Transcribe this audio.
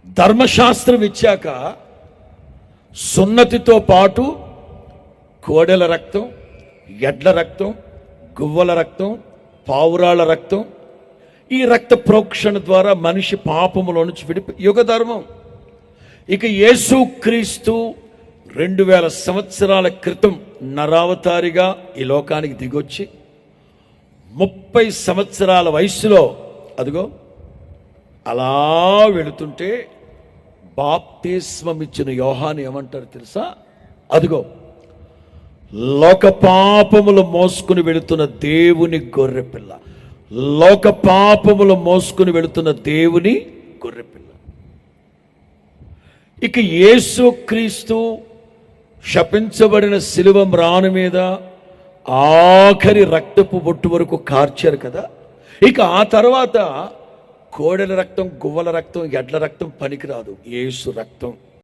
ధర్మశాస్త్రం ఇచ్చాక సున్నతితో పాటు కోడెల రక్తం, ఎడ్ల రక్తం, గువ్వల రక్తం, పావురాళ్ళ రక్తం, ఈ రక్త ప్రోక్షణ ద్వారా మనిషి పాపములో నుంచి యుగ ధర్మం. ఇక యేసుక్రీస్తు 2000 సంవత్సరాల క్రితం నరావతారిగా ఈ లోకానికి దిగొచ్చి 30 సంవత్సరాల వయసులో అదిగో అలా వెళుతుంటే బాప్తిస్మం ఇచ్చిన యోహాను ఏమంటారు తెలుసా? అదిగో లోక పాపములు మోసుకుని వెళుతున్న దేవుని గొర్రెపిల్ల, లోక పాపములు మోసుకుని వెళుతున్న దేవుని గొర్రెపిల్ల. ఇక యేసుక్రీస్తు శపించబడిన శిలువ మ్రాను మీద ఆఖరి రక్తపు బొట్టు వరకు కార్చారు కదా. ఇక ఆ తర్వాత కోడెల రక్తం, గువ్వల రక్తం, ఎడ్ల రక్తం పనికిరాదు. యేసు రక్తం